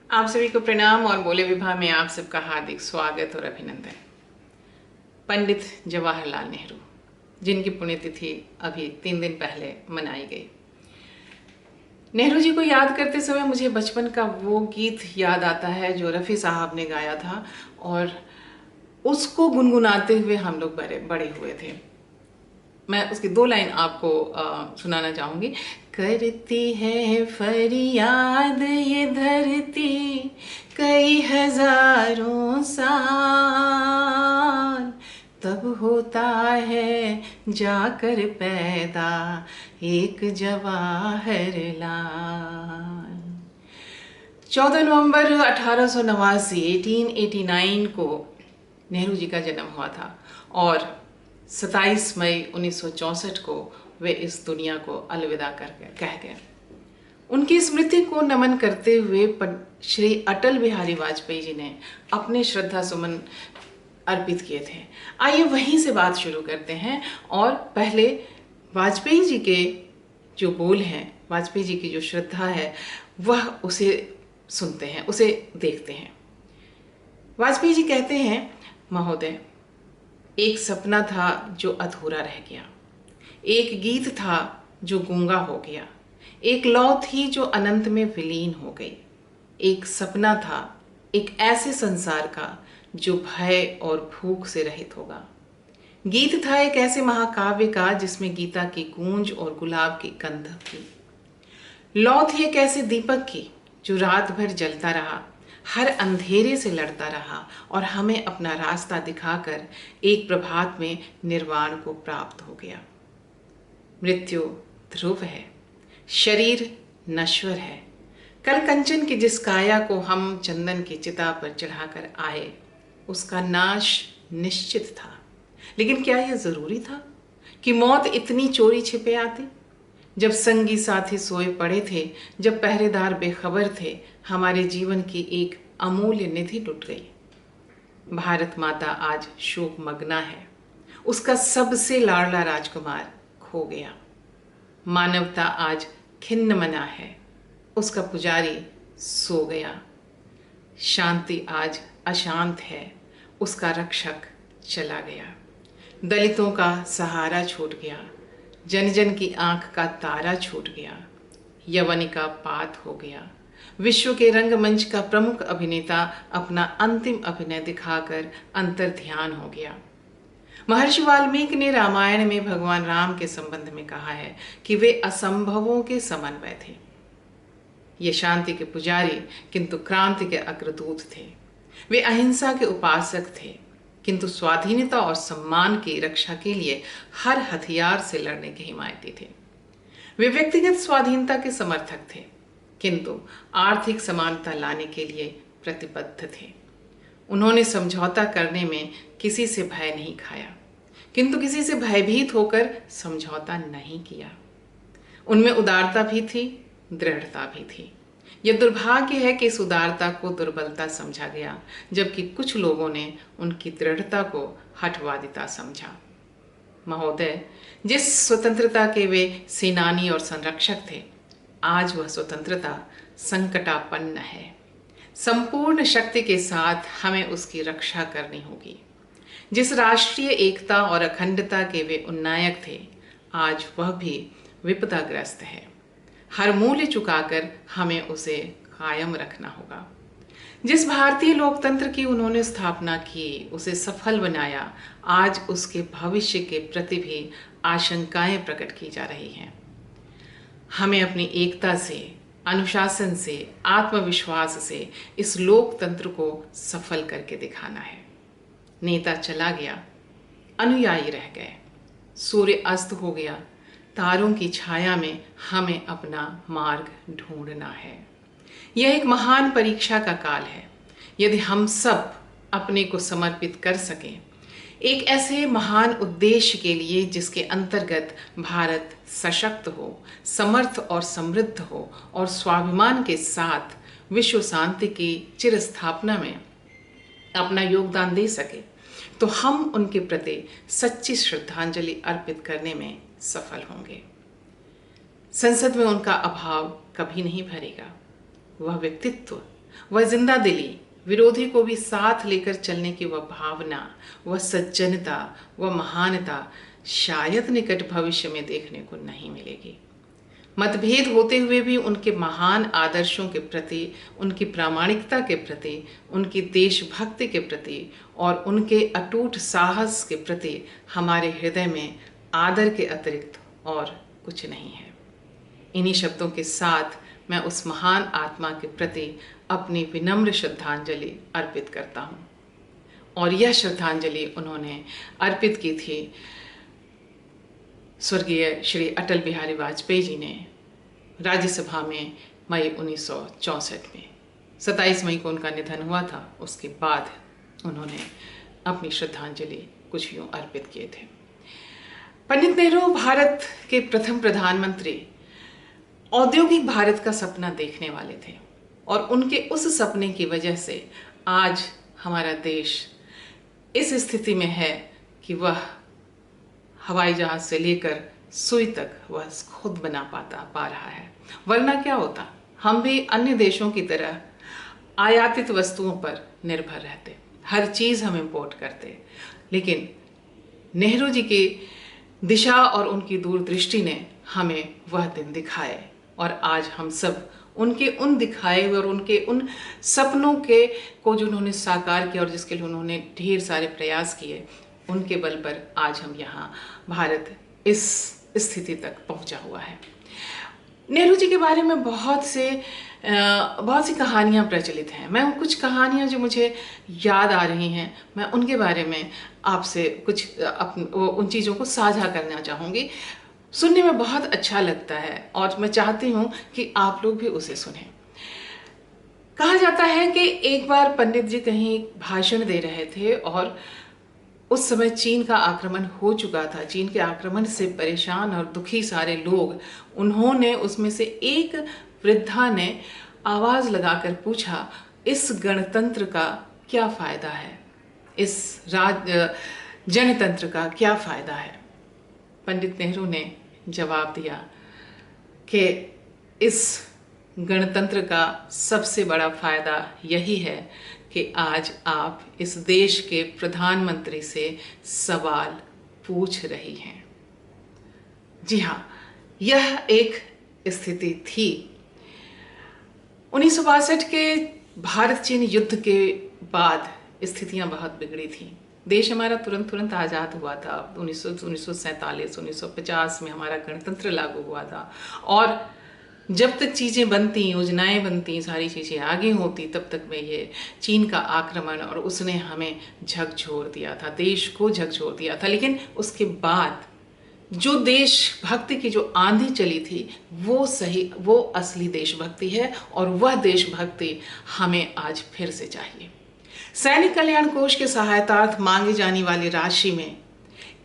आप सभी को प्रणाम और बोले विभा में आप सबका हार्दिक स्वागत और अभिनंदन। पंडित जवाहरलाल नेहरू, जिनकी पुण्यतिथि अभी 3 दिन पहले मनाई गई। नेहरू जी को याद करते समय मुझे बचपन का वो गीत याद आता है जो रफ़ी साहब ने गाया था, और उसको गुनगुनाते हुए हम लोग बड़े हुए थे। मैं उसकी 2 लाइन आपको सुनाना चाहूँगी। करती है फरियाद ये धरती कई हजारों साल, तब होता है जाकर पैदा एक जवाहरलाल। 14 नवंबर 1889 1889 को नेहरू जी का जन्म हुआ था, और 27 मई 1964 को वे इस दुनिया को अलविदा कह गए। उनकी स्मृति को नमन करते हुए श्री अटल बिहारी वाजपेयी जी ने अपने श्रद्धा सुमन अर्पित किए थे। आइए वहीं से बात शुरू करते हैं, और पहले वाजपेयी जी के जो बोल हैं, वाजपेयी जी की जो श्रद्धा है, वह उसे सुनते हैं, उसे देखते हैं। वाजपेयी जी कहते हैं, महोदय, एक सपना था जो अधूरा रह गया, एक गीत था जो गूंगा हो गया, एक लौ थी जो अनंत में विलीन हो गई। एक सपना था एक ऐसे संसार का जो भय और भूख से रहित होगा। गीत था एक ऐसे महाकाव्य का जिसमें गीता की गूंज और गुलाब की गंध थी। लौ थी एक ऐसे दीपक की जो रात भर जलता रहा, हर अंधेरे से लड़ता रहा और हमें अपना रास्ता दिखाकर एक प्रभात में निर्वाण को प्राप्त हो गया। मृत्यु ध्रुव है, शरीर नश्वर है। कल कंचन की जिस काया को हम चंदन की चिता पर चढ़ाकर आए, उसका नाश निश्चित था। लेकिन क्या यह जरूरी था कि मौत इतनी चोरी छिपे आती? जब संगी साथी सोए पड़े थे, जब पहरेदार बेखबर थे, हमारे जीवन की एक अमूल्य निधि लुट गई। भारत माता आज शोक मग्ना है, उसका सबसे लाडला राजकुमार खो गया। मानवता आज खिन्न मना है, उसका पुजारी सो गया। शांति आज अशांत है, उसका रक्षक चला गया। दलितों का सहारा छूट गया, जन जन की आंख का तारा छूट गया। यवनिका पात हो गया। विश्व के रंगमंच का प्रमुख अभिनेता अपना अंतिम अभिनय दिखाकर अंतर्ध्यान हो गया। महर्षि वाल्मीकि ने रामायण में भगवान राम के संबंध में कहा है कि वे असंभवों के समन्वय थे। ये शांति के पुजारी किंतु क्रांति के अग्रदूत थे। वे अहिंसा के उपासक थे, किंतु स्वाधीनता और सम्मान की रक्षा के लिए हर हथियार से लड़ने के हिमायती थे। वे व्यक्तिगत स्वाधीनता के समर्थक थे, किंतु आर्थिक समानता लाने के लिए प्रतिबद्ध थे। उन्होंने समझौता करने में किसी से भय नहीं खाया, किंतु किसी से भयभीत होकर समझौता नहीं किया। उनमें उदारता भी थी, दृढ़ता भी थी। यह दुर्भाग्य है कि इस उदारता को दुर्बलता समझा गया, जबकि कुछ लोगों ने उनकी दृढ़ता को हठवादिता समझा। महोदय, जिस स्वतंत्रता के वे सेनानी और संरक्षक थे, आज वह स्वतंत्रता संकटापन्न है। संपूर्ण शक्ति के साथ हमें उसकी रक्षा करनी होगी। जिस राष्ट्रीय एकता और अखंडता के वे उन्नायक थे, आज वह भी विपदाग्रस्त है। हर मूल्य चुकाकर हमें उसे कायम रखना होगा। जिस भारतीय लोकतंत्र की उन्होंने स्थापना की, उसे सफल बनाया, आज उसके भविष्य के प्रति भी आशंकाएं प्रकट की जा रही हैं। हमें अपनी एकता से, अनुशासन से, आत्मविश्वास से इस लोकतंत्र को सफल करके दिखाना है। नेता चला गया, अनुयायी रह गए। सूर्य अस्त हो गया, तारों की छाया में हमें अपना मार्ग ढूंढना है। यह एक महान परीक्षा का काल है। यदि हम सब अपने को समर्पित कर सकें एक ऐसे महान उद्देश्य के लिए जिसके अंतर्गत भारत सशक्त हो, समर्थ और समृद्ध हो और स्वाभिमान के साथ विश्व शांति की चिर स्थापना में अपना योगदान दे सके, तो हम उनके प्रति सच्ची श्रद्धांजलि अर्पित करने में सफल होंगे। संसद में उनका अभाव कभी नहीं भरेगा। वह व्यक्तित्व वह जिंदा दिली, विरोधी को भी साथ लेकर चलने की वह भावना, वह सज्जनता, वह महानता शायद निकट भविष्य में देखने को नहीं मिलेगी। मतभेद होते हुए भी उनके महान आदर्शों के प्रति, उनकी प्रामाणिकता के प्रति, उनकी देशभक्ति के प्रति और उनके अटूट साहस के प्रति हमारे हृदय में आदर के अतिरिक्त और कुछ नहीं है। इन्हीं शब्दों के साथ मैं उस महान आत्मा के प्रति अपनी विनम्र श्रद्धांजलि अर्पित करता हूँ। और यह श्रद्धांजलि उन्होंने अर्पित की थी स्वर्गीय श्री अटल बिहारी वाजपेयी जी ने राज्यसभा में मई 1964 में। 27 मई को उनका निधन हुआ था। उसके बाद उन्होंने अपनी श्रद्धांजलि कुछ यूँ अर्पित किए थे। पंडित नेहरू भारत के प्रथम प्रधानमंत्री औद्योगिक भारत का सपना देखने वाले थे और उनके उस सपने की वजह से आज हमारा देश इस स्थिति में है कि वह हवाई जहाज से लेकर सुई तक वह खुद बना पा रहा है। वरना क्या होता, हम भी अन्य देशों की तरह आयातित वस्तुओं पर निर्भर रहते, हर चीज़ हम इंपोर्ट करते। लेकिन नेहरू जी की दिशा और उनकी दूरदृष्टि ने हमें वह दिन दिखाए और आज हम सब उनके उन दिखाए और उनके उन सपनों के को जो उन्होंने साकार किया और जिसके लिए उन्होंने ढेर सारे प्रयास किए, उनके बल पर आज हम यहाँ भारत इस स्थिति तक पहुँचा हुआ है। नेहरू जी के बारे में बहुत सी कहानियाँ प्रचलित हैं। मैं कुछ कहानियाँ जो मुझे याद आ रही हैं, मैं उनके बारे में आपसे कुछ उन चीज़ों को साझा करना चाहूँगी। सुनने में बहुत अच्छा लगता है और मैं चाहती हूँ कि आप लोग भी उसे सुनें। कहा जाता है कि एक बार पंडित जी कहीं भाषण दे रहे थे और उस समय चीन का आक्रमण हो चुका था। चीन के आक्रमण से परेशान और दुखी सारे लोग, उन्होंने उसमें से एक वृद्धा ने आवाज़ लगाकर पूछा, इस गणतंत्र का क्या फ़ायदा है, इस जनतंत्र का क्या फ़ायदा है। पंडित नेहरू ने जवाब दिया कि इस गणतंत्र का सबसे बड़ा फ़ायदा यही है कि आज आप इस देश के प्रधानमंत्री से सवाल पूछ रही हैं। जी हाँ, यह एक स्थिति थी। 1962 के भारत चीन युद्ध के बाद स्थितियां बहुत बिगड़ी थी। देश हमारा तुरंत आज़ाद हुआ था। 1947 1950 में हमारा गणतंत्र लागू हुआ था और जब तक चीज़ें बनती, योजनाएं बनती, सारी चीज़ें आगे होती, तब तक में ये चीन का आक्रमण और उसने हमें झकझोर दिया था, देश को झकझोर दिया था। लेकिन उसके बाद जो देशभक्ति की जो आंधी चली थी, वो असली देशभक्ति है और वह देशभक्ति हमें आज फिर से चाहिए। सैनिक कल्याण कोष के सहायतार्थ मांगी जाने वाली राशि में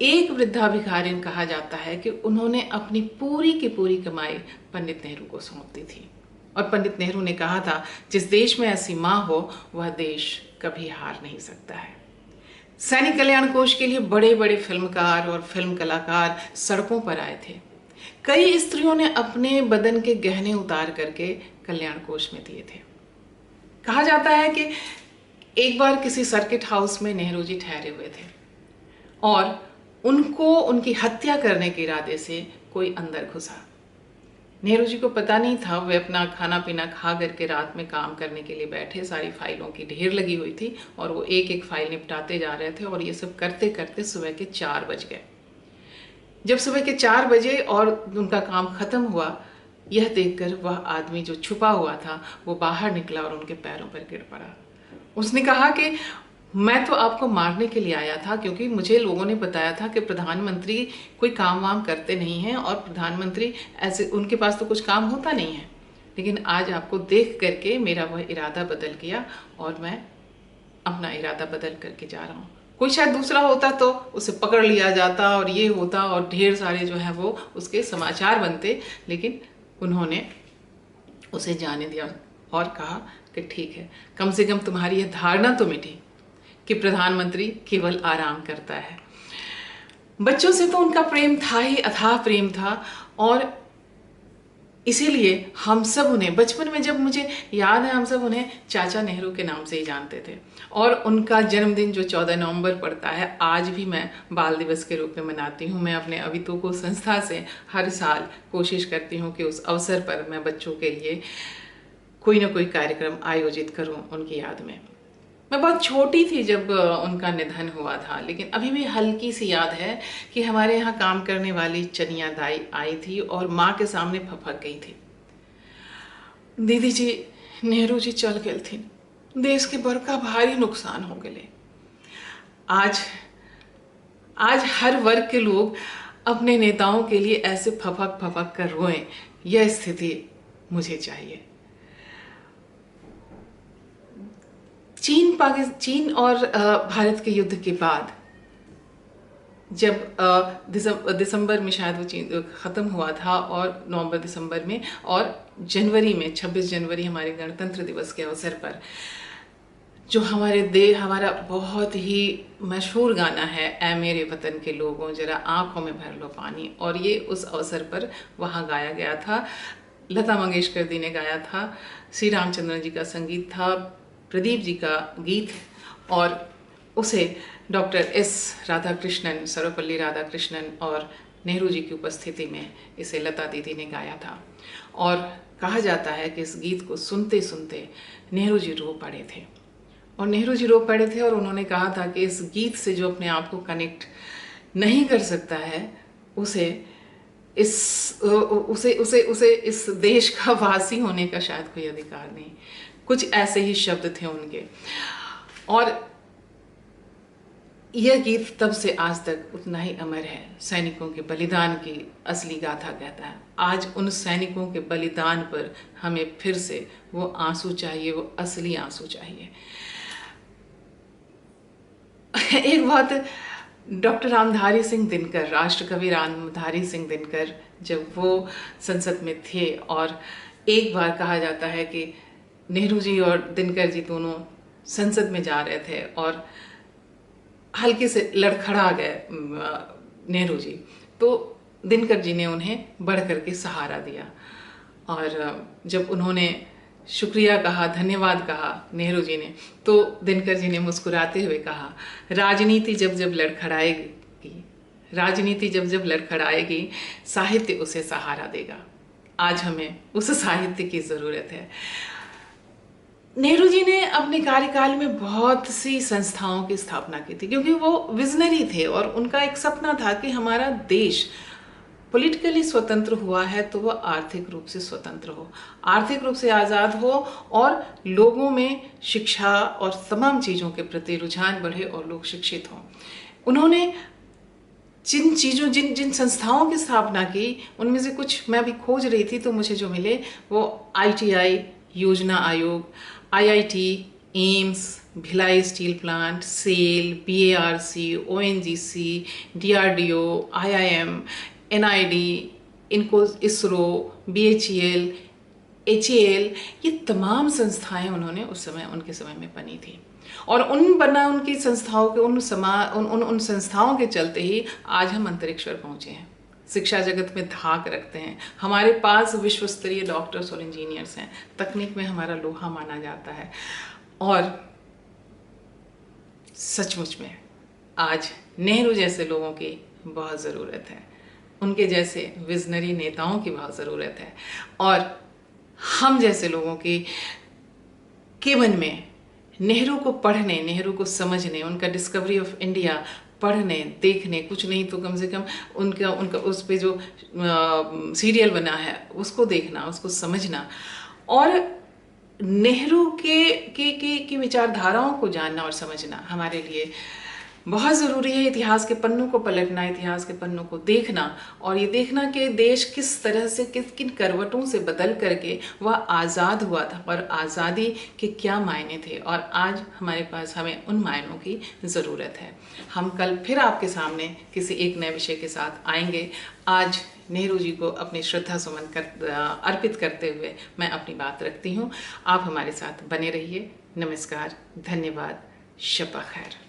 एक वृद्धा भिखारिन कहा जाता है कि उन्होंने अपनी पूरी की पूरी कमाई पंडित नेहरू को सौंप दी थी और पंडित नेहरू ने कहा था, जिस देश में ऐसी माँ हो वह देश कभी हार नहीं सकता है। सैनिक कल्याण कोष के लिए बड़े बड़े फिल्मकार और फिल्म कलाकार सड़कों पर आए थे। कई स्त्रियों ने अपने बदन के गहने उतार करके कल्याण कोष में दिए थे। कहा जाता है कि एक बार किसी सर्किट हाउस में नेहरू जी ठहरे हुए थे और उनकी हत्या करने के इरादे से कोई अंदर घुसा। नेहरू जी को पता नहीं था, वे अपना खाना पीना खा करके रात में काम करने के लिए बैठे। सारी फाइलों की ढेर लगी हुई थी और वो एक एक फाइल निपटाते जा रहे थे और ये सब करते करते सुबह के 4 बज गए। जब सुबह के 4 बजे और उनका काम खत्म हुआ, यह देखकर वह आदमी जो छुपा हुआ था वो बाहर निकला और उनके पैरों पर गिर पड़ा। उसने कहा कि मैं तो आपको मारने के लिए आया था, क्योंकि मुझे लोगों ने बताया था कि प्रधानमंत्री कोई काम वाम करते नहीं हैं और प्रधानमंत्री ऐसे उनके पास तो कुछ काम होता नहीं है। लेकिन आज आपको देख करके मेरा वह इरादा बदल गया और मैं अपना इरादा बदल करके जा रहा हूँ। कोई शायद दूसरा होता तो उसे पकड़ लिया जाता और ये होता और ढेर सारे जो है वो उसके समाचार बनते, लेकिन उन्होंने उसे जाने दिया और कहा कि ठीक है, कम से कम तुम्हारी यह धारणा तो मिटी कि प्रधानमंत्री केवल आराम करता है। बच्चों से तो उनका प्रेम था ही, अथाह प्रेम था और इसीलिए हम सब उन्हें बचपन में, जब मुझे याद है, हम सब उन्हें चाचा नेहरू के नाम से ही जानते थे। और उनका जन्मदिन जो 14 नवंबर पड़ता है, आज भी मैं बाल दिवस के रूप में मनाती हूँ। मैं अपने अवितुको संस्था से हर साल कोशिश करती हूँ कि उस अवसर पर मैं बच्चों के लिए कोई ना कोई कार्यक्रम आयोजित करूँ उनकी याद में। मैं बहुत छोटी थी जब उनका निधन हुआ था, लेकिन अभी भी हल्की सी याद है कि हमारे यहाँ काम करने वाली चनिया दाई आई थी और माँ के सामने फपक गई थी, दीदी जी नेहरू जी चल गए थी, देश के बड़का भारी नुकसान हो गए। आज आज हर वर्ग के लोग अपने नेताओं के लिए ऐसे फपक फपक कर रोएं, यह स्थिति मुझे चाहिए। चीन और भारत के युद्ध के बाद जब दिसंबर में शायद वो ख़त्म हुआ था, और नवंबर दिसंबर में, और जनवरी में 26 जनवरी हमारे गणतंत्र दिवस के अवसर पर जो हमारा बहुत ही मशहूर गाना है, ऐ मेरे वतन के लोगों जरा आंखों में भर लो पानी, और ये उस अवसर पर वहाँ गाया गया था। लता मंगेशकर जी ने गाया था, श्री रामचंद्रन जी का संगीत था, प्रदीप जी का गीत, और उसे डॉक्टर एस राधाकृष्णन, सर्वपल्ली राधाकृष्णन और नेहरू जी की उपस्थिति में इसे लता दीदी ने गाया था। और कहा जाता है कि इस गीत को सुनते सुनते नेहरू जी रो पड़े थे, और नेहरू जी रो पड़े थे, और उन्होंने कहा था कि इस गीत से जो अपने आप को कनेक्ट नहीं कर सकता है, उसे इस देश का वासी होने का शायद कोई अधिकार नहीं। कुछ ऐसे ही शब्द थे उनके, और यह गीत तब से आज तक उतना ही अमर है। सैनिकों के बलिदान की असली गाथा कहता है। आज उन सैनिकों के बलिदान पर हमें फिर से वो आंसू चाहिए, वो असली आंसू चाहिए। एक बात, डॉक्टर रामधारी सिंह दिनकर, राष्ट्रकवि रामधारी सिंह दिनकर, जब वो संसद में थे, और एक बार कहा जाता है कि नेहरू जी और दिनकर जी दोनों संसद में जा रहे थे और हल्के से लड़खड़ा गए नेहरू जी, तो दिनकर जी ने उन्हें बढ़ करके सहारा दिया, और जब उन्होंने शुक्रिया कहा, धन्यवाद कहा नेहरू जी ने, तो दिनकर जी ने मुस्कुराते हुए कहा, राजनीति जब जब लड़खड़ाएगी साहित्य उसे सहारा देगा। आज हमें उस साहित्य की ज़रूरत है। नेहरू जी ने अपने कार्यकाल में बहुत सी संस्थाओं की स्थापना की थी, क्योंकि वो विजनरी थे, और उनका एक सपना था कि हमारा देश पॉलिटिकली स्वतंत्र हुआ है तो वह आर्थिक रूप से स्वतंत्र हो, आर्थिक रूप से आज़ाद हो, और लोगों में शिक्षा और तमाम चीज़ों के प्रति रुझान बढ़े और लोग शिक्षित हों। उन्होंने जिन संस्थाओं की स्थापना की, उनमें से कुछ मैं अभी खोज रही थी तो मुझे जो मिले वो ITI योजना आयोग, IIT, AIIMS, Bhilai steel plant, SAIL, BARC, ONGC, DRDO, IIM, NID, ISRO, BHEL, HAL, ये तमाम संस्थाएं उन्होंने उनके समय में बनी थी, और उनकी संस्थाओं के उन संस्थाओं के चलते ही आज हम अंतरिक्ष पर पहुंचे हैं, शिक्षा जगत में धाक रखते हैं, हमारे पास विश्व स्तरीय डॉक्टर्स और इंजीनियर्स हैं, तकनीक में हमारा लोहा माना जाता है, और सचमुच में आज नेहरू जैसे लोगों की बहुत ज़रूरत है, उनके जैसे विजनरी नेताओं की बहुत ज़रूरत है, और हम जैसे लोगों के मन में नेहरू को पढ़ने, नेहरू को समझने, उनका डिस्कवरी ऑफ इंडिया पढ़ने, देखने, कुछ नहीं तो कम से कम उनका उस पे जो सीरियल बना है उसको देखना, उसको समझना, और नेहरू के विचारधाराओं को जानना और समझना हमारे लिए बहुत ज़रूरी है। इतिहास के पन्नों को पलटना, इतिहास के पन्नों को देखना, और ये देखना कि देश किस तरह से किन करवटों से बदल करके वह आज़ाद हुआ था, और आज़ादी के क्या मायने थे, और आज हमारे पास हमें उन मायनों की ज़रूरत है। हम कल फिर आपके सामने किसी एक नए विषय के साथ आएंगे। आज नेहरू जी को अपनी श्रद्धा सुमन अर्पित करते हुए मैं अपनी बात रखती हूँ। आप हमारे साथ बने रहिए। नमस्कार, धन्यवाद, शब ख़ैर।